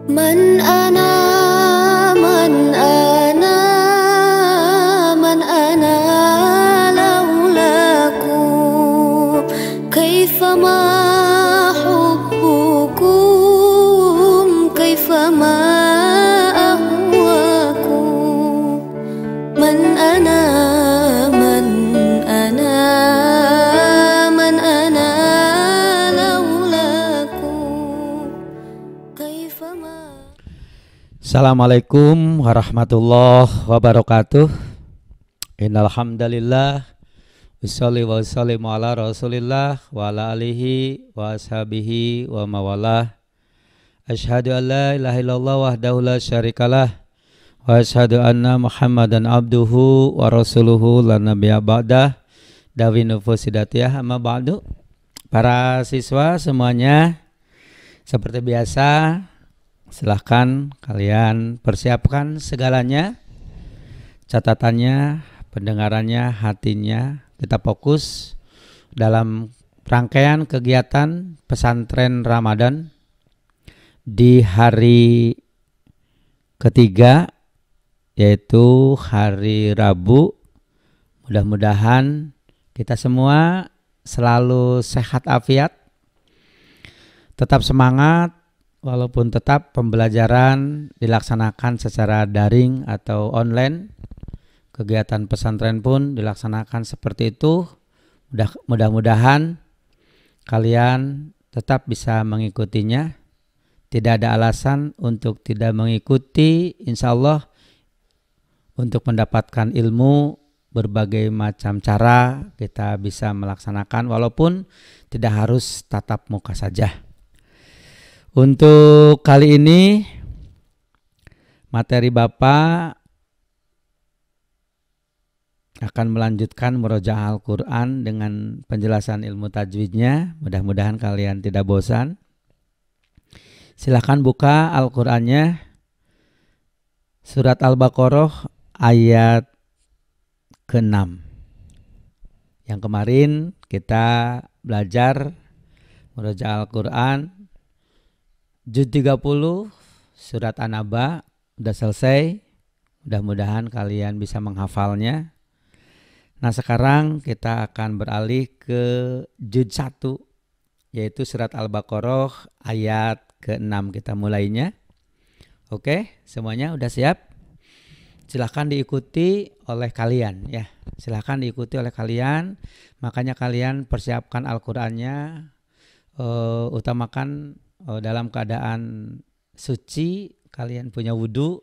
من أنا من أنا من أنا لولاكم كيفما حبكم كيفما أهواكم من أنا من أنا من أنا لولاكم كيفما. Assalamualaikum warahmatullahi wabarakatuh. Innal hamdalillah wassalli wa sallimu ala Rasulillah wa ala alihi wa ashabihi wa mawalah. Asyhadu an la ilaha illallah wahdahu la syarikalah wa asyhadu anna Muhammadan abduhu wa rasuluhu la nabiyya ba'dah. Dawi nufusidatiyah amma ba'du. Para siswa semuanya, seperti biasa, silahkan kalian persiapkan segalanya, catatannya, pendengarannya, hatinya. Kita fokus dalam rangkaian kegiatan pesantren Ramadan di hari ketiga, yaitu hari Rabu. Mudah-mudahan kita semua selalu sehat afiat, tetap semangat, walaupun tetap pembelajaran dilaksanakan secara daring atau online. Kegiatan pesantren pun dilaksanakan seperti itu. Mudah-mudahan kalian tetap bisa mengikutinya. Tidak ada alasan untuk tidak mengikuti. Insya Allah untuk mendapatkan ilmu, berbagai macam cara kita bisa melaksanakan, walaupun tidak harus tatap muka saja. Untuk kali ini materi Bapak akan melanjutkan murojaah Al-Quran dengan penjelasan ilmu tajwidnya. Mudah-mudahan kalian tidak bosan. Silahkan buka Al-Qurannya, surat Al-Baqarah ayat ke-6. Yang kemarin kita belajar murojaah Al-Quran Juz 30 surat An-Naba udah selesai. Mudah-mudahan kalian bisa menghafalnya. Nah, sekarang kita akan beralih ke Juz 1, yaitu surat Al-Baqarah ayat ke-6. Kita mulainya. Oke, semuanya udah siap? Silahkan diikuti oleh kalian ya. Silahkan diikuti oleh kalian. Makanya kalian persiapkan Al-Qur'annya, utamakan dalam keadaan suci, kalian punya wudhu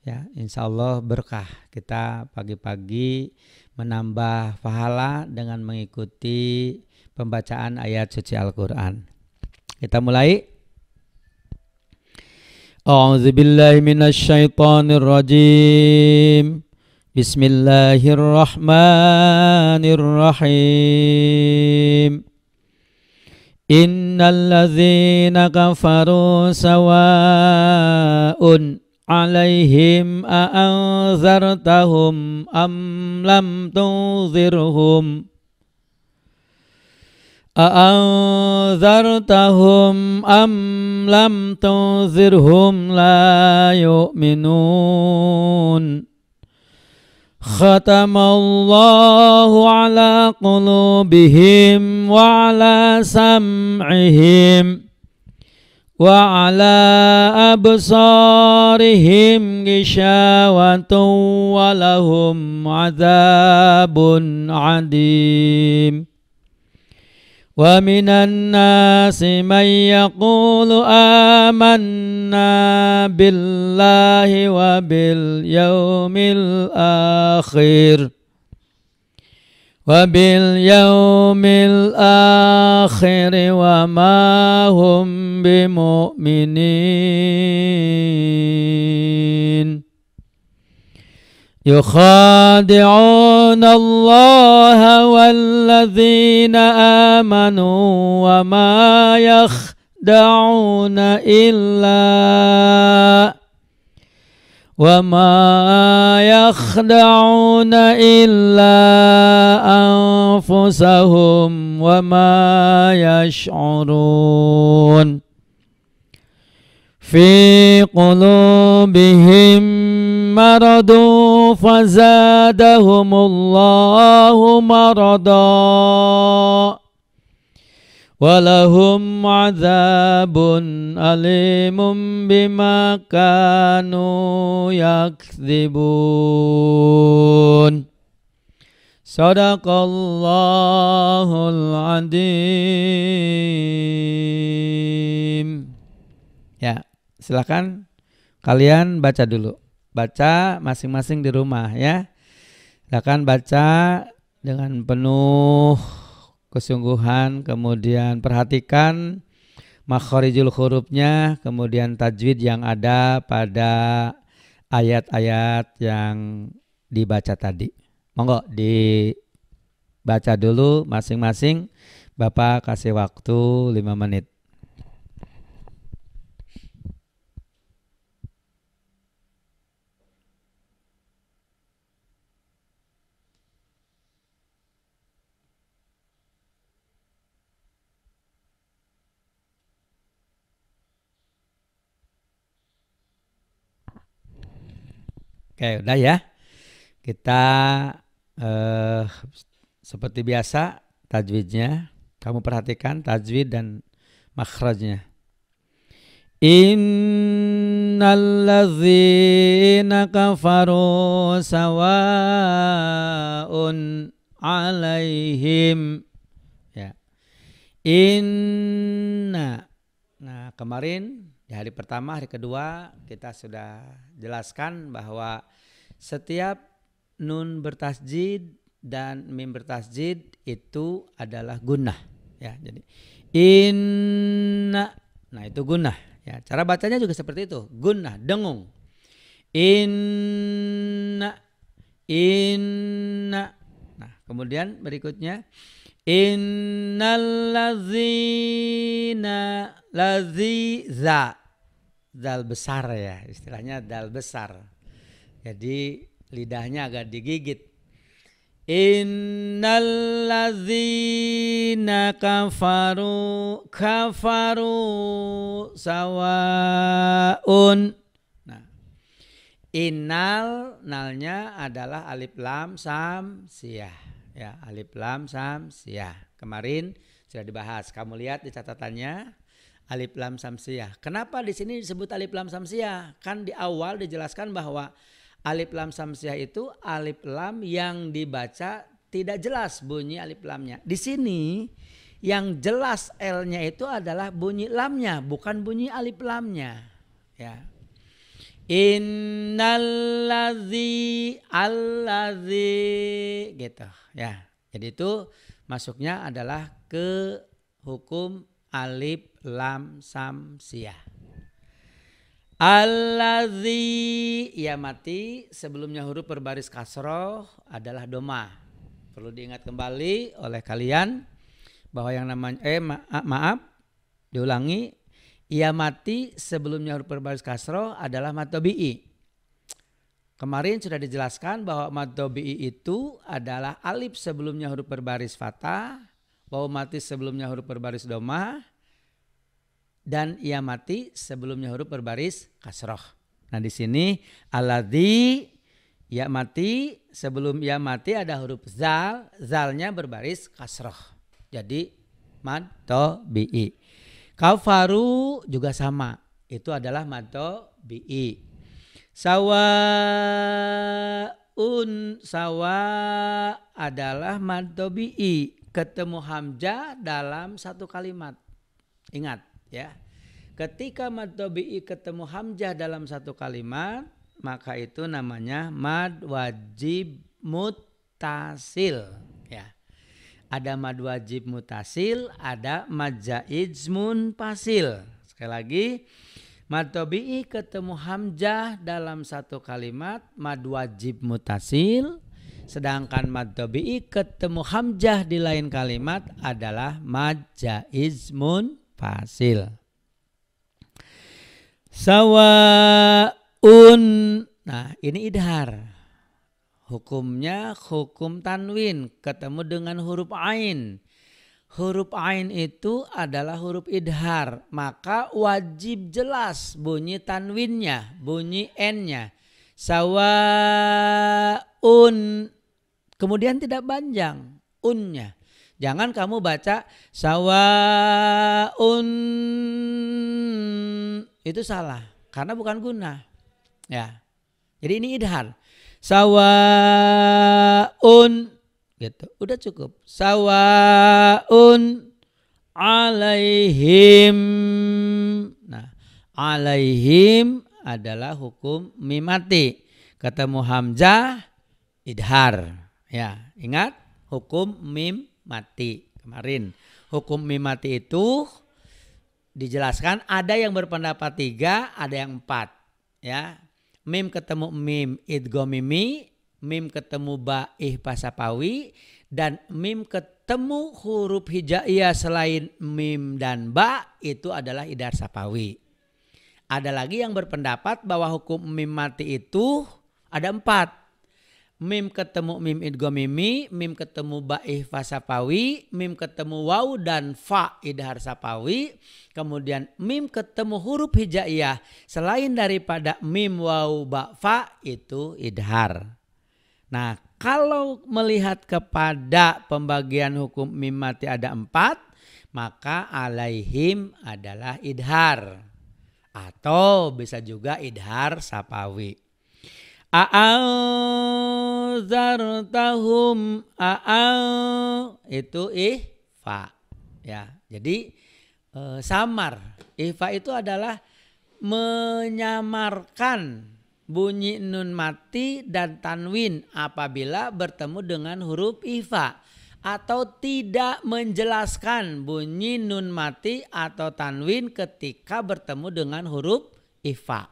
ya, insya Allah berkah. Kita pagi-pagi menambah pahala dengan mengikuti pembacaan ayat suci Al-Quran. Kita mulai. A'udzubillahi minasyaitonir rajim. Bismillahirrahmanirrahim. Innal ladzina kafaru sawa'un 'alaihim a'anzartahum am lam tunzirhum la yu'minun. Khatamallahu ala qulubihim wa ala sam'ihim wa ala absarihim ghishawatun wa lahum adzabun adim. Wa minan nasi man yaqulu amanna billahi wa bil yaumil akhir wa ma hum bimu'minin. يخادعون الله والذين آمنوا وما يخدعون إلا أنفسهم وما يشعرون. fi qulubihim maradu fazadahumullahu marada walahum azabun alimun bima kanu yakdzibun. Sadaqallahul adzim. Ya, silakan kalian baca dulu. Baca masing-masing di rumah ya. Silakan baca dengan penuh kesungguhan, kemudian perhatikan makharijul hurufnya, kemudian tajwid yang ada pada ayat-ayat yang dibaca tadi. Monggo dibaca dulu masing-masing. Bapak kasih waktu 5 menit. Oke, udah ya. Kita seperti biasa tajwidnya. Kamu perhatikan tajwid dan makhrajnya. Innalladzina kafaru sawa'un alaihim. Ya. Inna. Nah, kemarin di hari pertama, hari kedua kita sudah jelaskan bahwa setiap nun bertasjid dan mim bertasjid itu adalah gunnah ya. Jadi inna, nah itu gunnah ya. Cara bacanya juga seperti itu, gunnah, dengung. Inna. Nah, kemudian berikutnya innalladzina laziza, dal besar ya, istilahnya dal besar. Jadi lidahnya agak digigit. Innalladzina kafaru sawaun. Nah, innal, nalnya adalah alif lam samsiyah ya, alif lam samsiyah. Kemarin sudah dibahas. Kamu lihat di catatannya alif lam samsiyah. Kenapa di sini disebut alif lam samsiyah? Kan di awal dijelaskan bahwa alif lam samsiyah itu alif lam yang dibaca tidak jelas bunyi alif lamnya. Di sini yang jelas L-nya itu adalah bunyi lamnya, bukan bunyi alif lamnya. Ya. Allazi gitu ya. Jadi itu masuknya adalah ke hukum alif lam samsiyah. Allazi ya mati sebelumnya huruf berbaris kasroh adalah doma. Perlu diingat kembali oleh kalian bahwa yang namanya maaf diulangi, ya mati sebelumnya huruf berbaris kasroh adalah mad tabi'i. Kemarin sudah dijelaskan bahwa mad tabi'i itu adalah alif sebelumnya huruf berbaris fathah, waw mati sebelumnya huruf berbaris doma, dan ya mati sebelumnya huruf berbaris kasroh. Nah di sini alladzi ya mati, sebelum ya mati ada huruf zal, zalnya berbaris kasroh. Jadi mad tabi'i. Kafaru juga sama, itu adalah mad tabi'i. Sawaun, sawa adalah mad tabi'i, ketemu hamzah dalam satu kalimat. Ingat ya, ketika mad tabi'i ketemu hamzah dalam satu kalimat, maka itu namanya mad wajib muttasil ya. Ada mad wajib muttasil, ada mad jaiz munfasil. Sekali lagi, mad tabi'i ketemu hamzah dalam satu kalimat, mad wajib muttasil. Sedangkan mad tabi'i ketemu hamzah di lain kalimat adalah mad jaiz munfasil. Sawaun, nah ini idhar. Hukumnya hukum tanwin ketemu dengan huruf ain. huruf ain itu adalah huruf idhar, maka wajib jelas bunyi tanwinnya, bunyi n-nya. Sawaun, kemudian tidak panjang unnya. Jangan kamu baca sawaun, itu salah karena bukan guna. Ya. Jadi ini idhar. Sawaun gitu. Udah cukup. Sawaun alaihim. Nah, alaihim adalah hukum mim mati. Ketemu hamzah idhar. Ya, ingat hukum mim mati kemarin. Hukum mim mati itu dijelaskan ada yang berpendapat 3, ada yang 4. Ya, mim ketemu mim idgham mimi, mim ketemu ba ihfa sapawi, dan mim ketemu huruf hijaiyah selain mim dan ba itu adalah idhar sapawi. Ada lagi yang berpendapat bahwa hukum mim mati itu ada 4. Mim ketemu mim idgham mimi, mim ketemu ba ihfa sapawi, mim ketemu waw dan fa idhar sapawi, kemudian mim ketemu huruf hijaiyah selain daripada mim waw ba fa itu idhar. Nah, kalau melihat kepada pembagian hukum mim mati ada 4, maka alaihim adalah idhar atau bisa juga idhar sapawi. A'anzartahum, itu ihfa. Ya, jadi samar. Ihfa itu adalah menyamarkan bunyi nun mati dan tanwin apabila bertemu dengan huruf ihfa, atau tidak menjelaskan bunyi nun mati atau tanwin ketika bertemu dengan huruf ihfa.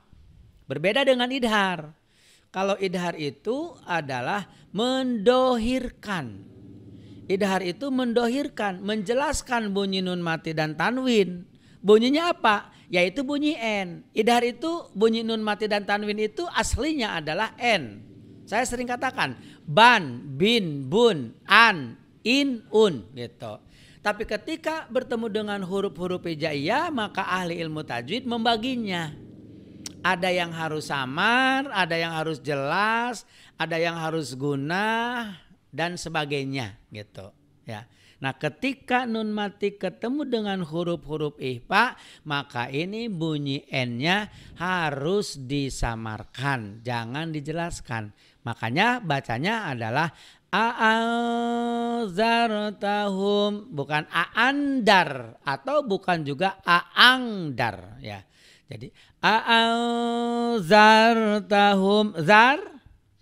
Berbeda dengan idhar. Kalau idhar itu adalah mendohirkan. Idhar itu mendohirkan, menjelaskan bunyi nun mati dan tanwin. Bunyinya apa? Yaitu bunyi n. Idhar itu bunyi nun mati dan tanwin itu aslinya adalah n. Saya sering katakan ban, bin, bun, an, in, un gitu. Tapi ketika bertemu dengan huruf-huruf hijaiyah maka ahli ilmu tajwid membaginya. Ada yang harus samar, ada yang harus jelas, ada yang harus guna dan sebagainya gitu ya. Nah, ketika nun mati ketemu dengan huruf-huruf ihfa, maka ini bunyi n-nya harus disamarkan, jangan dijelaskan. Makanya bacanya adalah a'anzartahum, bukan a'andar atau bukan juga a'angdar ya. Jadi a'anzartahum, zar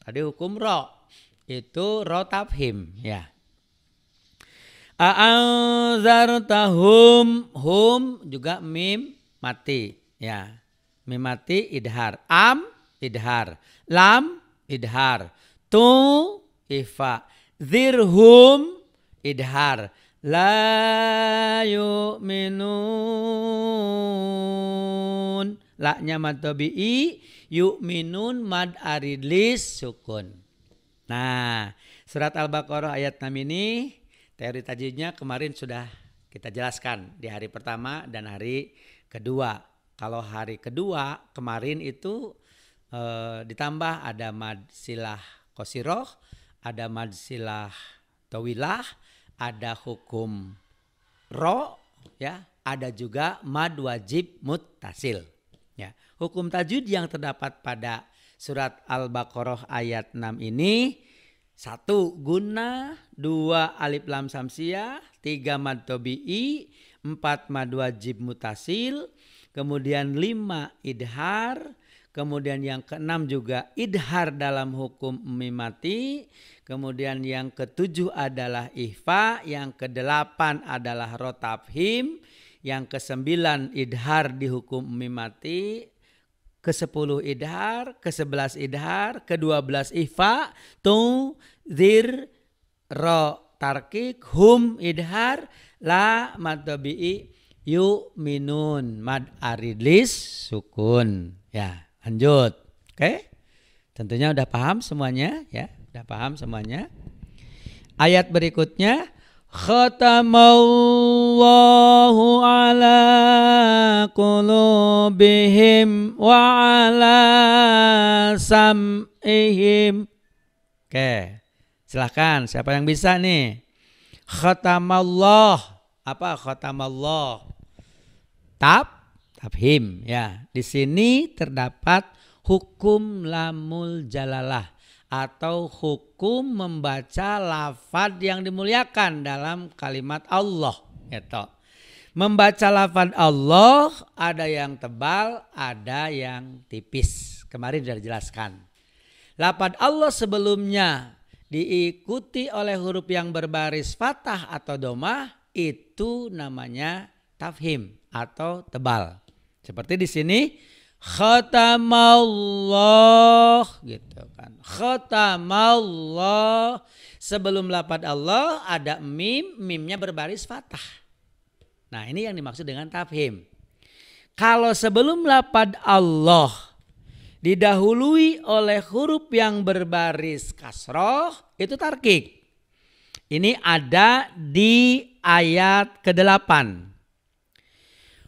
tadi hukum ro, itu ro tafhim ya. A'anzartahum, hum juga mim mati ya. Mim mati idhar, am idhar, lam idhar, tu ihfa, zirhum idhar, la yu'minun, la-nya mad tabi'i, yu'minun mad aridlis sukun. Nah, surat Al-Baqarah ayat 6 ini teori tajwidnya kemarin sudah kita jelaskan di hari pertama dan hari kedua. Kalau hari kedua kemarin itu ditambah ada mad silah qasiroh, ada mad silah tawilah, ada hukum ro ya, ada juga mad wajib muttasil ya. Hukum tajwid yang terdapat pada surat Al-Baqarah ayat 6 ini: 1 guna, 2 alif lam samsiyah, 3 mad tabi'i, 4 mad wajib muttasil, kemudian 5 idhar, kemudian yang ke-6 juga idhar dalam hukum mim mati, kemudian yang ke-7 adalah ihfa, yang ke-8 adalah ro tafhim, yang ke-9 idhar di hukum mim mati, ke-10 idhar, ke-11 idhar, ke-12 ihfa, tu, zir, ro tarkik, hum idhar, la mad tabi'i, yu minun mad aridlis sukun ya. Lanjut. Oke. Tentunya udah paham semuanya ya, udah paham semuanya. Ayat berikutnya, Khatamallahu ala qulubihim wa ala sam'ihim. Oke, silahkan siapa yang bisa nih? Khatamallah, apa khatamallah? Tafhim ya. Di sini terdapat hukum lamul jalalah atau hukum membaca lafaz yang dimuliakan dalam kalimat Allah gitu. Membaca lafaz Allah ada yang tebal, ada yang tipis. Kemarin sudah dijelaskan. Lafaz Allah sebelumnya diikuti oleh huruf yang berbaris fathah atau domah, itu namanya tafhim atau tebal. Seperti di sini khatamallah gitu kan. Khatamallah, sebelum lafaz Allah ada mim, mimnya berbaris fathah. Nah, ini yang dimaksud dengan tafhim. Kalau sebelum lafaz Allah didahului oleh huruf yang berbaris kasroh, itu tarkik. Ini ada di ayat ke-8.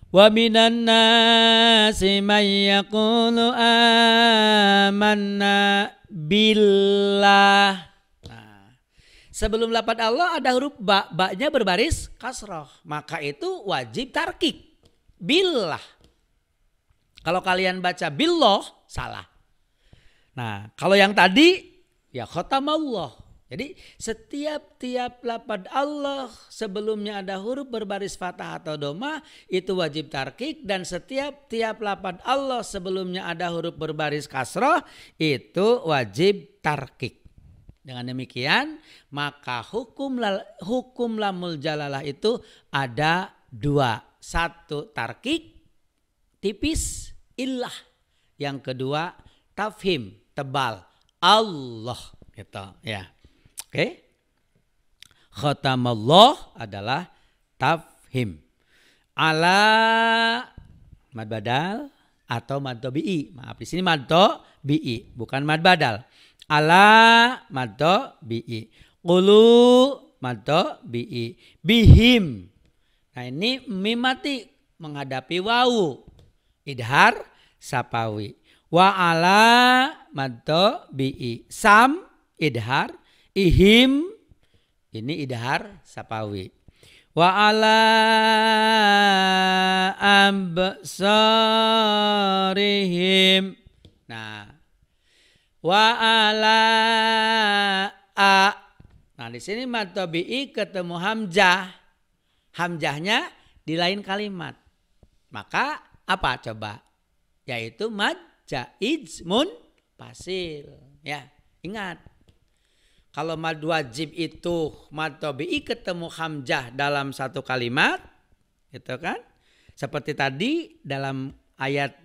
Wa minan nasi may yaqulu amanna billah. Nah, sebelum lafaz Allah ada huruf ba, ba-nya berbaris kasroh, maka itu wajib tarkik. Billah. Kalau kalian baca billah salah. Nah, kalau yang tadi ya khatamallah. Jadi setiap lafaz Allah sebelumnya ada huruf berbaris fathah atau domah itu wajib tarkik, dan setiap lafaz Allah sebelumnya ada huruf berbaris kasroh itu wajib tarkik. Dengan demikian maka hukum lamul jalalah itu ada dua. Satu tarkik tipis illah, yang kedua tafhim tebal Allah gitu ya. Oke. Khatamallah adalah tafhim. Ala mad badal atau mad tabi'i. Maaf, di sini mad tabi'i bukan mad badal. Ala mad tabi'i. Qulu mad tabi'i. Bihim. Nah, ini mim mati menghadapi wawu. Idhar sapawi. Wa ala mad tabi'i. Sam idhar. Ihim ini idhar sapawi. Wa ala absarihim. Nah, wa ala a. Nah, di sini mad tabi'i ketemu hamzah. Hamzahnya di lain kalimat. Maka apa coba? Yaitu mad jaiz munfasil. Ya, ingat. Kalau mad wajib itu mad tabi'i ketemu hamzah dalam satu kalimat, gitu kan? Seperti tadi dalam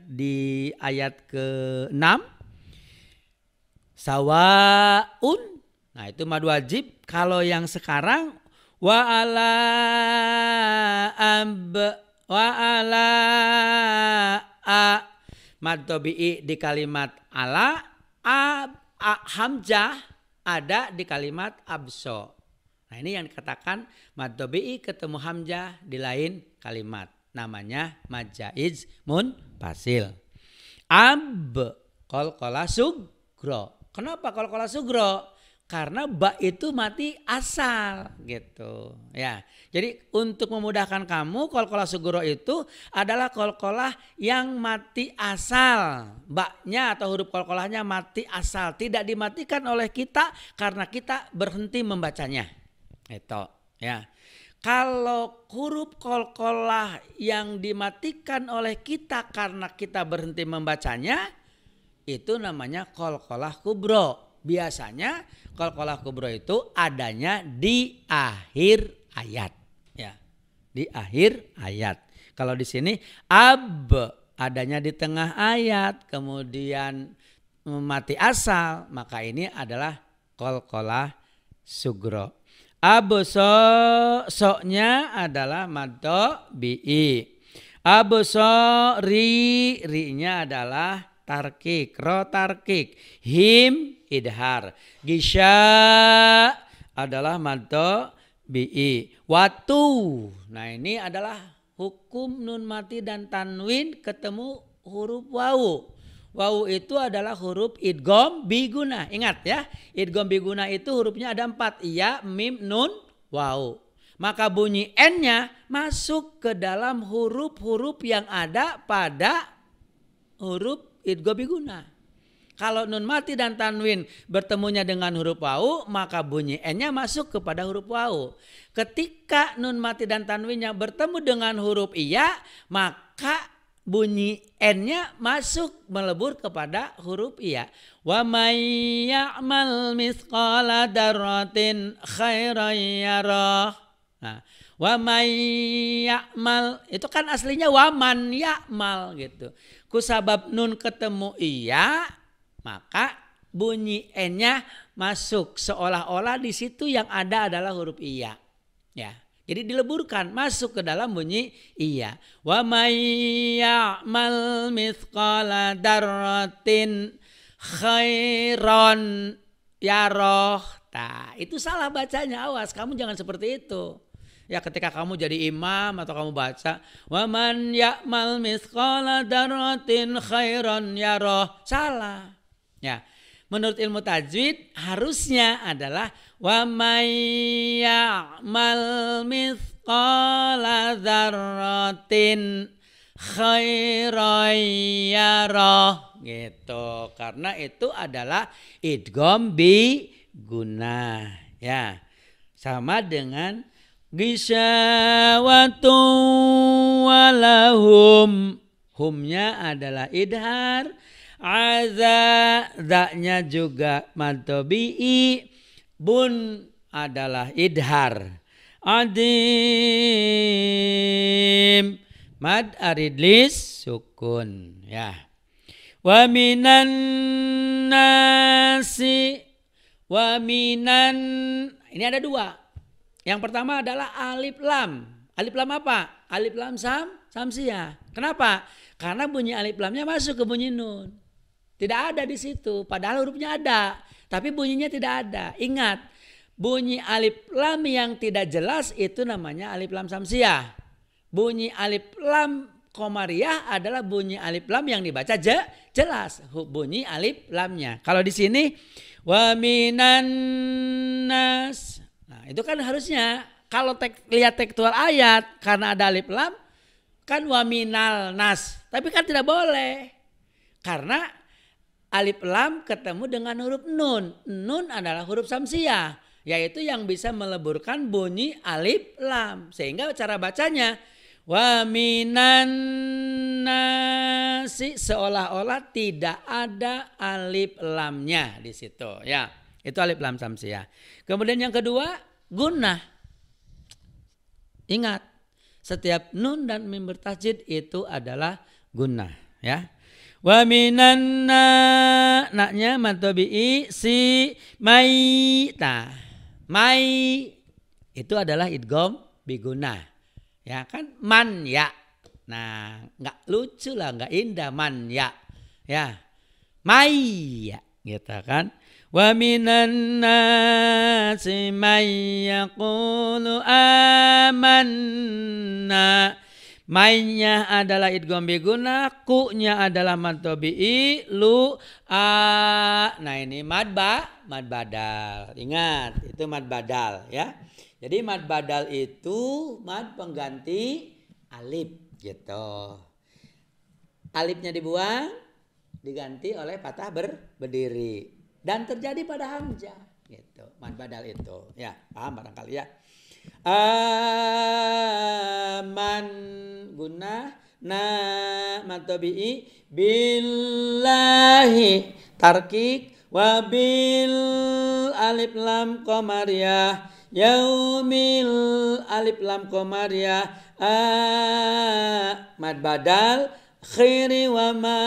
di ayat ke-6, sawaun. Nah, itu mad wajib. Kalau yang sekarang wa ala a mad tabi'i di kalimat ala, a hamzah ada di kalimat abso. Nah, ini yang dikatakan mad tabi'i ketemu hamzah di lain kalimat. Namanya mad jaiz munfasil. Ab qalqalah sugro. Kenapa qalqalah sugro? Karena ba itu mati asal gitu ya. Jadi untuk memudahkan kamu, qalqalah sugro itu adalah qalqalah yang mati asal. Ba-nya atau huruf qalqalahnya mati asal, tidak dimatikan oleh kita karena kita berhenti membacanya. Itu ya. Kalau huruf qalqalah yang dimatikan oleh kita karena kita berhenti membacanya, itu namanya qalqalah kubro. Biasanya qalqalah kubro itu adanya di akhir ayat, ya, di akhir ayat. Kalau di sini ab adanya di tengah ayat, kemudian mati asal, maka ini adalah qalqalah sugro. Soknya adalah mad tabi'i. Ri-nya adalah tarkik, ro tarkik. Him idhar. Gisya adalah mad bi'i. Watu. Nah ini adalah hukum nun mati dan tanwin ketemu huruf wawu. Wawu itu adalah huruf idgham biguna. Ingat ya, idgham biguna itu hurufnya ada 4. Ya, mim, nun, wawu. Maka bunyi N-nya masuk ke dalam huruf-huruf yang ada pada huruf idgham biguna. Kalau nun mati dan tanwin bertemunya dengan huruf wawu, maka bunyi N-nya masuk kepada huruf wawu. Ketika nun mati dan tanwinnya bertemu dengan huruf iya, maka bunyi N-nya masuk melebur kepada huruf iya. Wa may ya'mal mithqala dzarratin khairan yarah. Nah, wa may ya'mal itu kan aslinya waman ya'mal gitu. Kusabab nun ketemu iya, maka bunyi N-nya masuk seolah-olah di situ yang ada adalah huruf iya. Ya. Jadi dileburkan masuk ke dalam bunyi iya. Wa may ya'mal mithqala dzarratin khairan yarah. Nah, itu salah bacanya, awas kamu jangan seperti itu. Ya ketika kamu jadi imam atau kamu baca wa man ya'mal mithqala dzarratin khairan yarah, salah. Ya. Menurut ilmu tajwid harusnya adalah wa may ya'mal mithqala dzarratin khairan yarah gitu. Karena itu adalah idgham bi guna ya. Sama dengan Gisyawatu walahum, humnya adalah idhar, za-nya juga mad tabi'i, bun adalah idhar, adim mad aridlis sukun ya. Wa minan nasi, wa minan, ini ada dua. Yang pertama adalah alif lam. Alif lam apa? Alif lam samsiah. Kenapa? Karena bunyi alif lamnya masuk ke bunyi nun. Tidak ada di situ. Padahal hurufnya ada. Tapi bunyinya tidak ada. Ingat, bunyi alif lam yang tidak jelas itu namanya alif lam samsiah. Bunyi alif lam komariah adalah bunyi alif lam yang dibaca jelas. Bunyi alif lamnya. Kalau di sini wa minan nas. Nah, itu kan harusnya kalau lihat tekstual ayat karena ada alif lam kan wa minal nas. Tapi kan tidak boleh. Karena alif lam ketemu dengan huruf nun. Nun adalah huruf samsiah, yaitu yang bisa meleburkan bunyi alif lam. Sehingga cara bacanya wa minan nasi seolah-olah tidak ada alif lamnya di situ ya. Itu alif lam samsiah. Kemudian yang kedua, gunnah. Ingat, setiap nun dan mim bertasydid itu adalah gunnah ya. Wa minan na-nya mad tabi'i si mai ta. Mai itu adalah idgham bi gunnah. Ya kan man ya. Nah, enggak lucu lah, enggak indah man ya. Ya. Mai ya gitu kan. Wa minan nasi may yaqulu amanna. Mainnya adalah idgham bi gunnah, ku-nya adalah mad tabi'i, lu a. Nah, ini mad badal. Ingat, itu mad badal ya. Jadi mad badal itu mad pengganti alif gitu. Alifnya dibuang, diganti oleh patah berdiri. Dan terjadi pada hamzah gitu. Mad badal itu. Ya, paham barangkali ya. Aman gunnah na mad tabi'i billahi tarkik wa bil alif lam qamariyah yaumil alif lam qamariyah mad badal khiri wa ma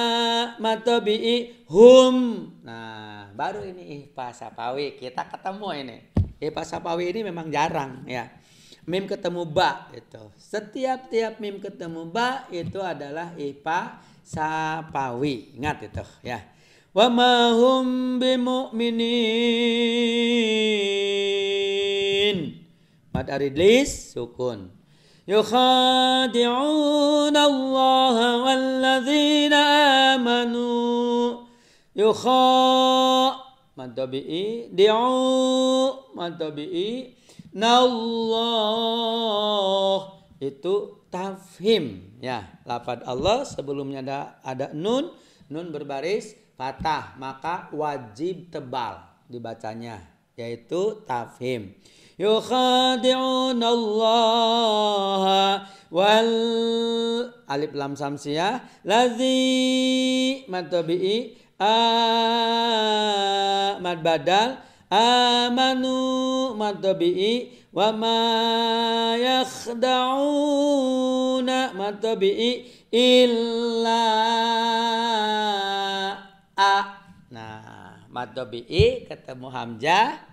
mad tabi'i hum. Nah, baru ini ihfa sapawi kita ketemu ini. Ihfa sapawi ini memang jarang ya. Mim ketemu ba itu. Setiap mim ketemu ba itu adalah ihfa sapawi. Ingat itu ya. Wa ma hum bimu'minin. Mad aridlis sukun. Yukhadi'una Allah walladzina amanu. Mad tabi'i di'u mad tabi'i nallah itu tafhim ya. Lafaz Allah sebelumnya ada nun berbaris fathah, maka wajib tebal dibacanya, yaitu tafhim. Yukhadi'un Allah wal alif lam samsiyah lazi mad tabi'i mad badal amanu mad tabi'i wa ma yakhda'una mad tabi'i illa Nah, mad tabi'i ketemu hamzah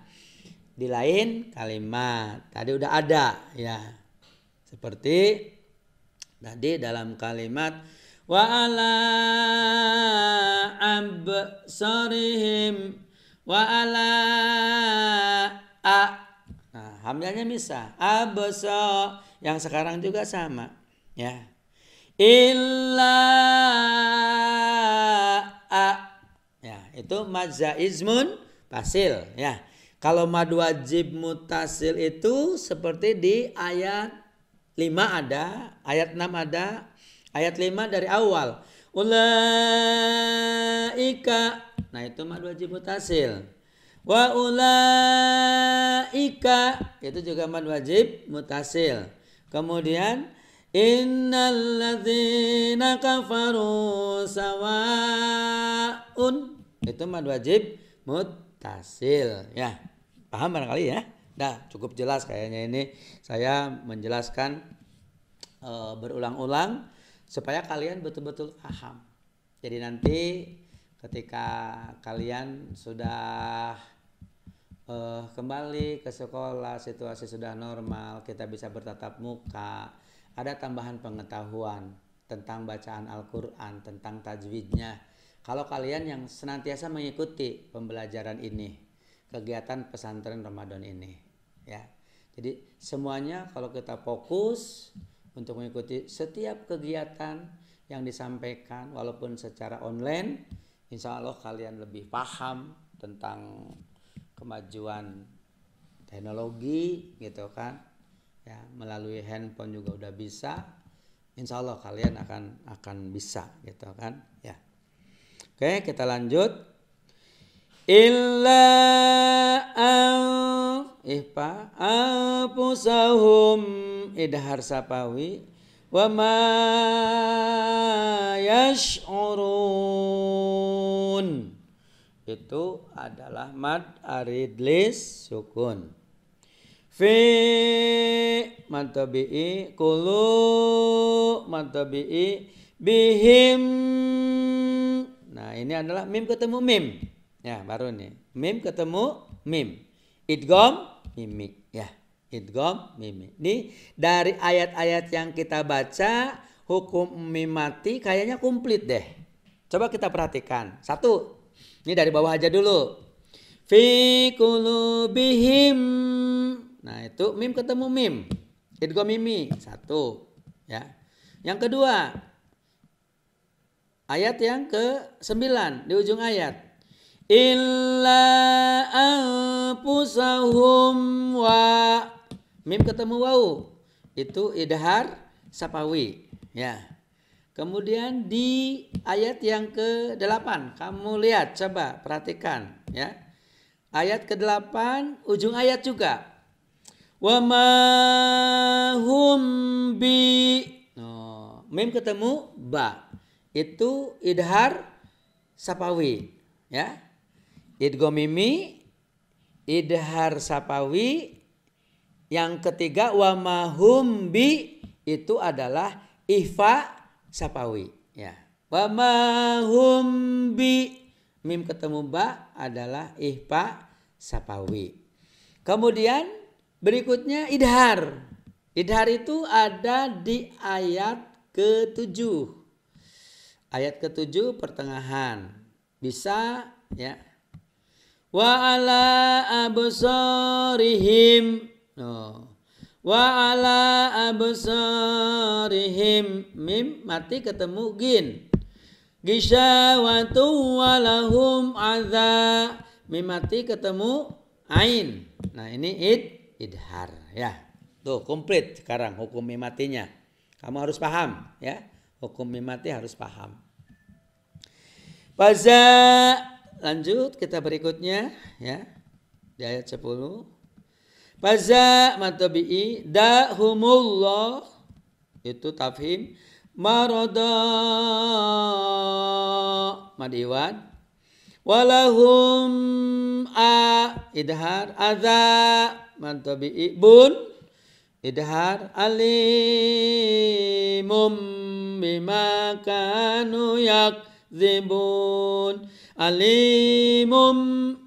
di lain kalimat. Tadi udah ada ya. Seperti tadi dalam kalimat wa ala absarihim wa ala Nah, hamzahnya misah. Absa yang sekarang juga sama ya. Illa ya, itu mad zaizmun tasil ya. Kalau mad wajib mutasil itu seperti di ayat 5 ada, ayat 6 ada, ayat 5 dari awal. Ulaika. Nah, itu mad wajib mutasil. Wa ulaika itu juga mad wajib mutasil. Kemudian innal ladzina kafaru sawaun itu mad wajib muttasil ya. Paham barangkali ya? Nah, cukup jelas kayaknya ini saya menjelaskan berulang-ulang supaya kalian betul-betul paham. Jadi nanti ketika kalian sudah kembali ke sekolah, situasi sudah normal, kita bisa bertatap muka, ada tambahan pengetahuan tentang bacaan Al-Quran, tentang tajwidnya. Kalau kalian yang senantiasa mengikuti pembelajaran ini, kegiatan pesantren Ramadan ini, ya. Jadi semuanya kalau kita fokus untuk mengikuti setiap kegiatan yang disampaikan, walaupun secara online, insya Allah kalian lebih paham tentang kemajuan teknologi, gitu kan? Ya, melalui handphone juga udah bisa. Insya Allah kalian akan bisa, gitu kan? Ya. Oke, kita lanjut. Illa ihfa anfusahum idhar sapawi wa ma yash'urun. Itu adalah mad aridlis sukun. Fi mad tabi'i kulu mad tabi'i bihim. Nah, ini adalah mim ketemu mim. Ya, baru nih. Mim ketemu mim. Idgham mimik ya. Idgham mimik. Ini dari ayat-ayat yang kita baca, hukum mim mati kayaknya komplit deh. Coba kita perhatikan. Satu. Ini dari bawah aja dulu. Fi qulubihim. Nah, itu mim ketemu mim. Idgham mimi. Satu. Ya. Yang kedua. Ayat yang ke-9 di ujung ayat. Illa anfusahum wa mim ketemu wau. Itu idhar sapawi ya. Kemudian di ayat yang ke-8 kamu lihat, coba perhatikan ya. Ayat ke-8 ujung ayat juga. Wa ma hum bi. Oh, mim ketemu ba. Itu idhar sapawi ya. Idgham mimi idhar sapawi. Yang ketiga wa mahum bi itu adalah ihfa sapawi ya. Wa mahum bi mim ketemu ba adalah ihfa sapawi. Kemudian berikutnya idhar. Idhar itu ada di ayat ke-7. Ayat ke-7 pertengahan. Bisa ya. Wa ala absarihim. Oh. Wa ala absarihim, mim mati ketemu gin. Gisawatu walahum adza, mim mati ketemu ain. Nah ini idhar ya. Tuh komplit sekarang hukum mim matinya. Kamu harus paham ya. Hukum mim mati harus paham. Baza, lanjut kita berikutnya ya. Di ayat 10. Baza matabi'i dahumullah, itu tafhim, marada madiwan, walahum idhar, adza matabi'i bun idhar, alimum bima kanu yakzibun, alimum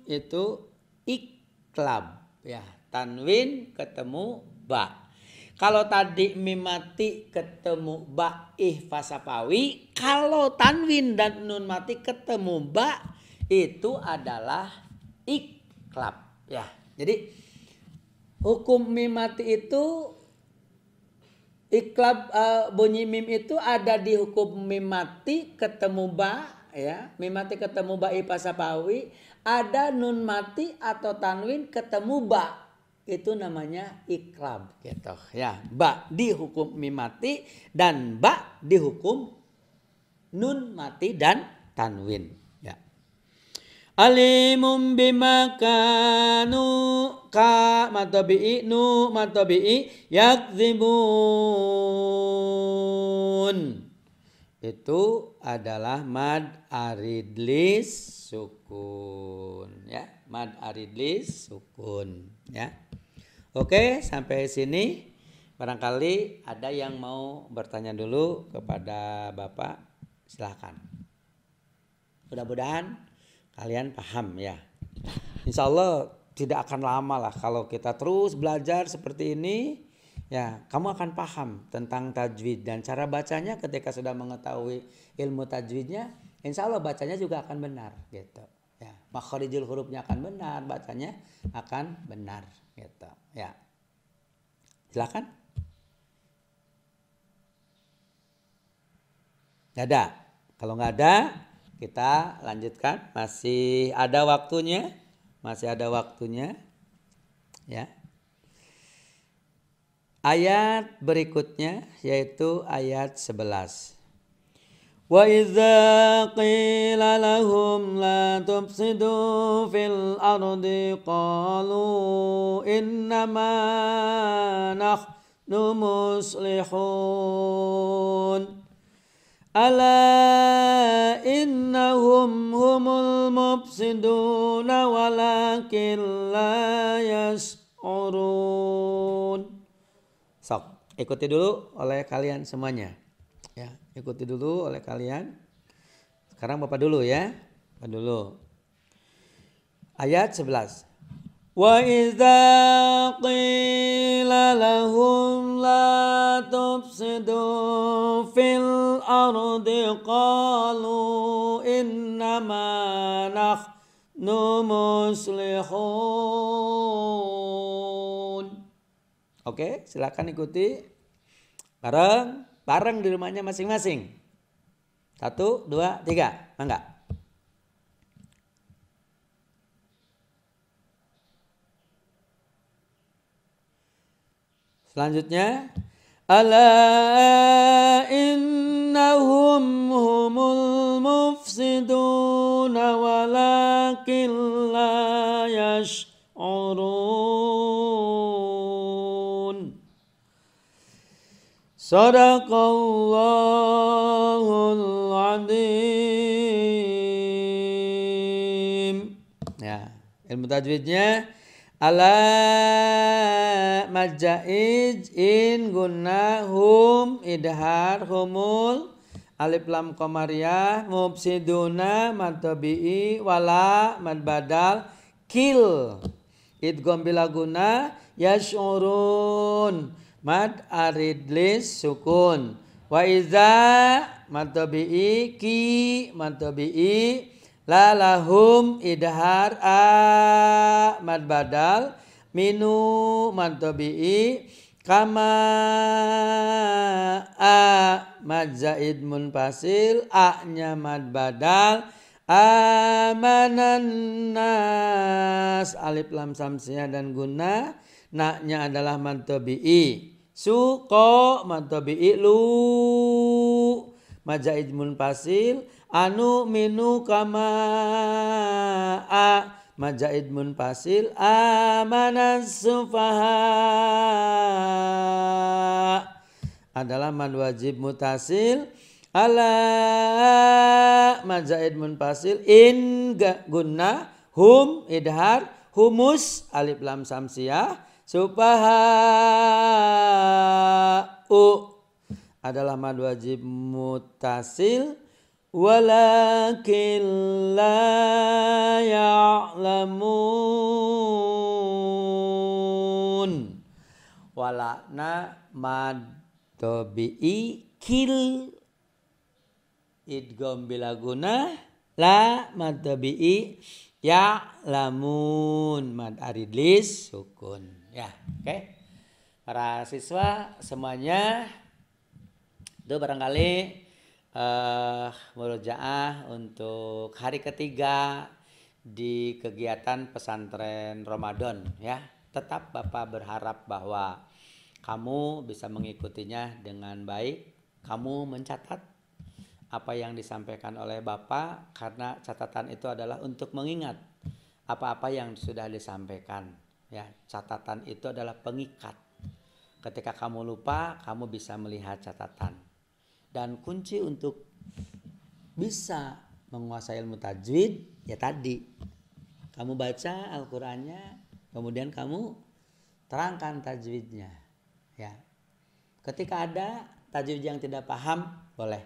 itu iklab ya. Tanwin ketemu ba. Kalau tadi mim mati ketemu ba ihfa safawi, kalau tanwin dan nun mati ketemu ba itu adalah iklab ya. Jadi hukum mim mati itu iklab, bunyi mim itu ada di hukum mim mati ketemu ba ya. Mim mati ketemu ba ihfa safawi, ada nun mati atau tanwin ketemu ba. Itu namanya iklab gitu ya. Ba di hukum mim mati dan ba di hukum nun mati dan tanwin ya. Alimum bima kanu, ka matabi'i, nu matabi'i, yakzibun. Itu adalah mad aridlis sukun ya. Mad aridlis sukun ya. Oke, sampai sini barangkali ada yang mau bertanya dulu kepada Bapak, silahkan. Mudah-mudahan kalian paham ya. Insya Allah tidak akan lama lah kalau kita terus belajar seperti ini ya. Kamu akan paham tentang tajwid dan cara bacanya. Ketika sudah mengetahui ilmu tajwidnya, insya Allah bacanya juga akan benar gitu ya. Makharijul hurufnya akan benar, bacanya akan benar gitu ya. Silakan. Nggak ada. Kalau nggak ada, kita lanjutkan. Masih ada waktunya, ya. Ayat berikutnya yaitu ayat 11. Wa idza qila lahum la tufsidu fil ardi qalu innama nahnu muslihun ala innahum humul mufsiduna walakin la yash'urun. Sok, ikuti dulu oleh kalian semuanya. Ya, ikuti dulu oleh kalian. Sekarang Bapak dulu ya. Bapak dulu. Ayat 11. Wa idza qila lahum la tufsidu fil ardi qalu innama nahnu muslihun. Oke, silakan ikuti bareng di rumahnya masing-masing. 1, 2, 3, mangga. Selanjutnya, ala innahum humul mufsiduna walakin la yash'urun. Sadaqallahul azim. Ya, ilmu tajwidnya ala majaiz in gunna hum idhar humul alif lam qamariyah mufsiduna mad tabi'i wala mad badal kil idgham bila guna yash'urun mad aridlis sukun wa iza mad tabi'i ki mad tabi'i la lahum idhar a mad badal minu mad tabi'i kama a mad zaid munfasil, a-nya mad badal, amanan nas alif lam samsiah dan guna, na-nya adalah mad tabi'i, suqa mad tabi'i, lu mad zaid munfasil, anu minu kama a mad zaid munfasil, amanas sufaha adalah mad wajib mutasil, ala mad zaid munfasil, in gunna, hum idhar, humus alif lam samsiah, sufaha adalah mad wajib mutasil, walakin la ya'lamun, walakna mad tabi'i kil idgham bila guna, la mad tabi'i ya'lamun mad aridlis sukun. Ya, oke. Para siswa semuanya itu barangkali murojaah untuk hari ketiga di kegiatan pesantren Ramadan ya. Tetap Bapak berharap bahwa kamu bisa mengikutinya dengan baik. Kamu mencatat apa yang disampaikan oleh Bapak, karena catatan itu adalah untuk mengingat apa-apa yang sudah disampaikan ya. Catatan itu adalah pengikat. Ketika kamu lupa, kamu bisa melihat catatan. Dan kunci untuk bisa menguasai ilmu tajwid ya tadi, kamu baca Al-Qur'annya, kemudian kamu terangkan tajwidnya ya. Ketika ada tajwid yang tidak paham, boleh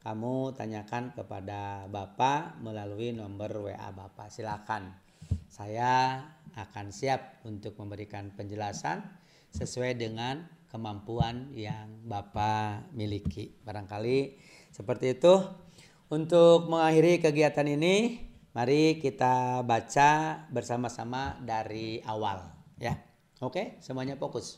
kamu tanyakan kepada Bapak melalui nomor WA Bapak. Silakan, saya akan siap untuk memberikan penjelasan sesuai dengan kemampuan yang Bapak miliki. Barangkali seperti itu. Untuk mengakhiri kegiatan ini, mari kita baca bersama-sama dari awal ya. Oke, semuanya fokus.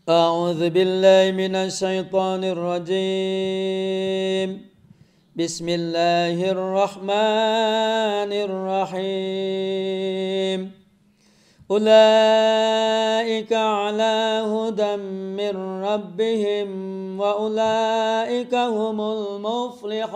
A'udzu billahi minasy syaithanir rajim. Bismillahirrahmanirrahim. Ulaika ala hudam min rabbihim wa ulaika humul muflihun.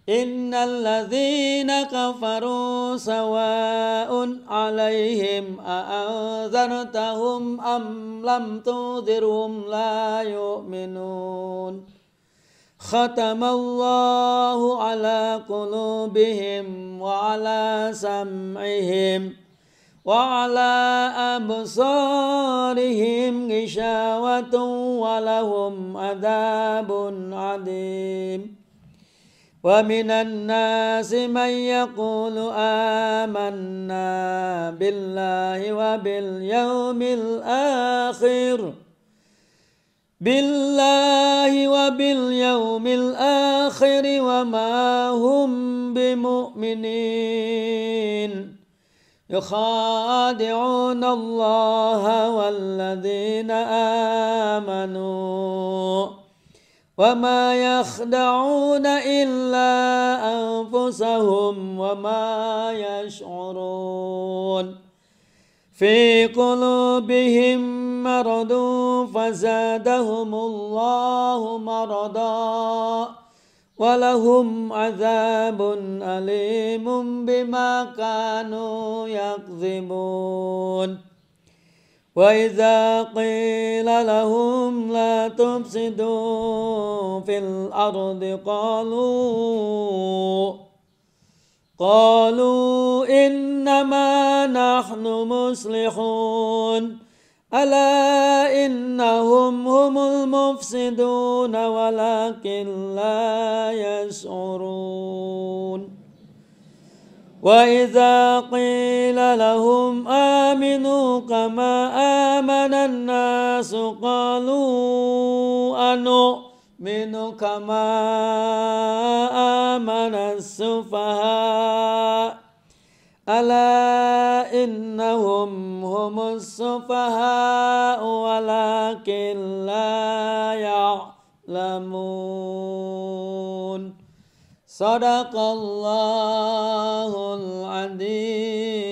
Innal ladzina kafaru sawa'un 'alaihim a'anzartahum am lam tudhirhum la yu'minun. Khatamallahu ala qulubihim wa ala sam'ihim wa ala absarihim ghishawatun wa lahum adzabun 'adzim. Wa minan nasi man yaqulu amanna billahi wa bil yaumil akhir billahi wa bil yaumil akhir wa ma hum bimu'minin. Yukhadi'una Allaha walladzina amanu wa ma yakhda'una illa anfusahum wa ma yash'urun. Fi qulubihim maradun fazadahumullahu marada wa lahum adzabun alimun bima kanu yakdzibun. Wa idza qila lahum la tufsidu fil ardi qalu innama nahnu muslihun. Ala innahum humul mufsidun walakin la yash'urun. Wa idza qila lahum aminu kama amanan nasu qalu anu'minu kama amanas sufaha. Ala innahum humus sufaha'u walakin la ya'lamun. Sadaqallahul adzim.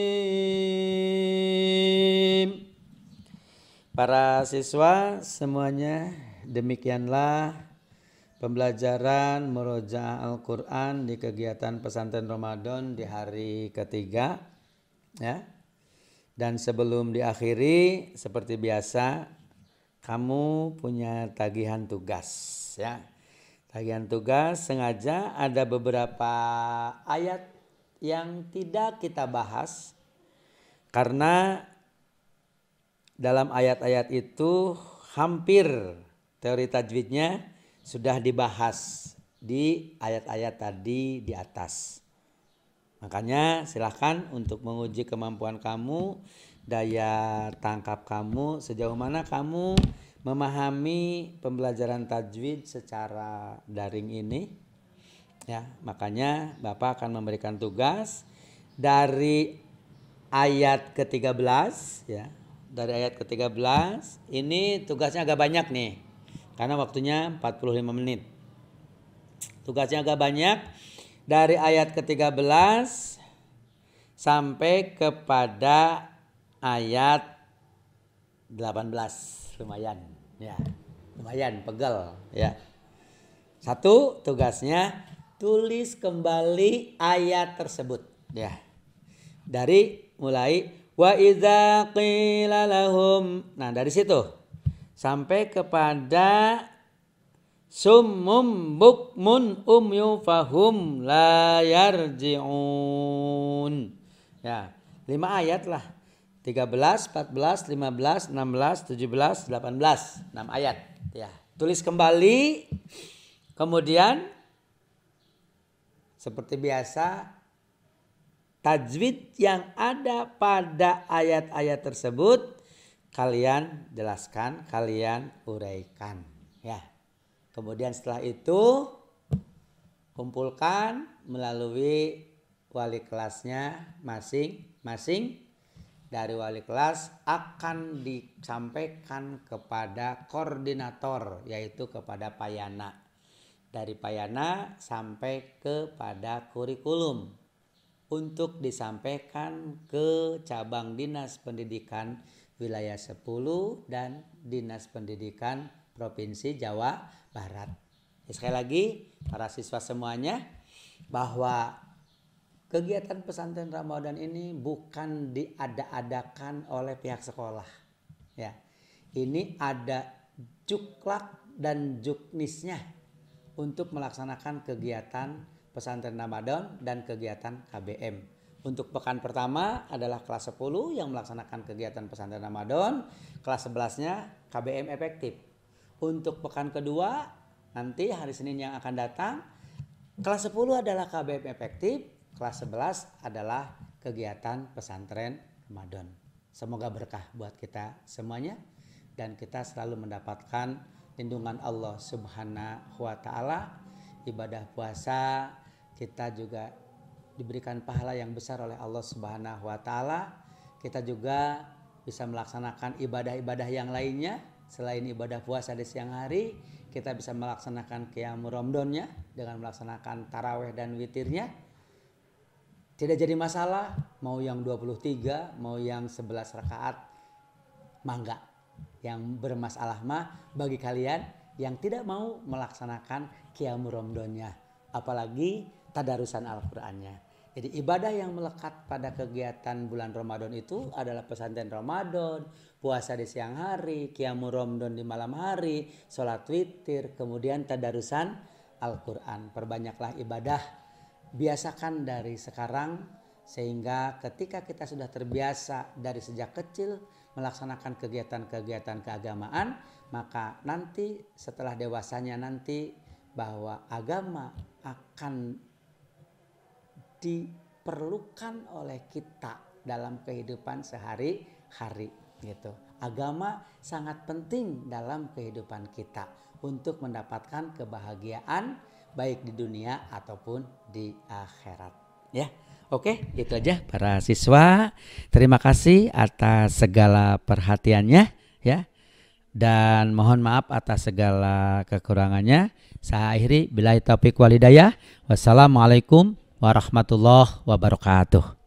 Para siswa semuanya, demikianlah pembelajaran murojaah Al-Quran di kegiatan pesantren Ramadan di hari ketiga, ya. Dan sebelum diakhiri, seperti biasa, kamu punya tagihan tugas, ya. Tagihan tugas sengaja ada beberapa ayat yang tidak kita bahas karena dalam ayat-ayat itu hampir teori tajwidnya sudah dibahas di ayat-ayat tadi di atas. Makanya silahkan untuk menguji kemampuan kamu, daya tangkap kamu, sejauh mana kamu memahami pembelajaran tajwid secara daring ini. Ya, makanya Bapak akan memberikan tugas dari ayat ke-13, ya. Dari ayat ke-13 ini tugasnya agak banyak nih. Karena waktunya 45 menit. Tugasnya agak banyak. Dari ayat ke-13 sampai kepada ayat 18. Lumayan, ya. Lumayan pegel, ya. Satu, tugasnya tulis kembali ayat tersebut, ya. Dari mulai wa idza qila lahum. Nah, dari situ sampai kepada summum bukmun umyu fahum la yarji'un. Ya, 5 ayat lah. 13, 14, 15, 16, 17, 18. 6 ayat, ya. Tulis kembali. Kemudian seperti biasa tajwid yang ada pada ayat-ayat tersebut kalian jelaskan, kalian uraikan, ya. Kemudian setelah itu kumpulkan melalui wali kelasnya masing-masing. Dari wali kelas akan disampaikan kepada koordinator, yaitu kepada Payana. Dari Payana sampai kepada kurikulum untuk disampaikan ke cabang Dinas Pendidikan Wilayah 10 dan Dinas Pendidikan Provinsi Jawa Barat. Sekali lagi para siswa semuanya, bahwa kegiatan pesantren Ramadan ini bukan diada-adakan oleh pihak sekolah, ya. Ini ada juklak dan juknisnya untuk melaksanakan kegiatan pesantren Ramadan dan kegiatan KBM. Untuk pekan pertama adalah kelas 10 yang melaksanakan kegiatan pesantren Ramadan, kelas 11-nya KBM efektif. Untuk pekan kedua nanti hari Senin yang akan datang, kelas 10 adalah KBM efektif, kelas 11 adalah kegiatan pesantren Ramadan. Semoga berkah buat kita semuanya dan kita selalu mendapatkan lindungan Allah Subhanahu wa taala. Ibadah puasa kita juga diberikan pahala yang besar oleh Allah Subhanahu wa taala. Kita juga bisa melaksanakan ibadah-ibadah yang lainnya selain ibadah puasa di siang hari. Kita bisa melaksanakan qiyamul Ramadannya dengan melaksanakan tarawih dan witirnya. Tidak jadi masalah mau yang 23, mau yang 11 rakaat, mangga. Yang bermasalah mah bagi kalian yang tidak mau melaksanakan qiyamul Ramadannya, apalagi tadarusan Al-Qur'annya. Jadi ibadah yang melekat pada kegiatan bulan Ramadan itu adalah pesantren Ramadan, puasa di siang hari, qiyamul Ramadan di malam hari, sholat witir, kemudian tadarusan Al-Qur'an. Perbanyaklah ibadah, biasakan dari sekarang sehingga ketika kita sudah terbiasa dari sejak kecil melaksanakan kegiatan-kegiatan keagamaan, maka nanti setelah dewasanya nanti bahwa agama akan diperlukan oleh kita dalam kehidupan sehari-hari gitu. Agama sangat penting dalam kehidupan kita untuk mendapatkan kebahagiaan baik di dunia ataupun di akhirat. Ya. Oke, itu aja para siswa. Terima kasih atas segala perhatiannya ya. Dan mohon maaf atas segala kekurangannya. Saya akhiri billahi taufiq wal hidayah. Wassalamualaikum warahmatullahi wabarakatuh.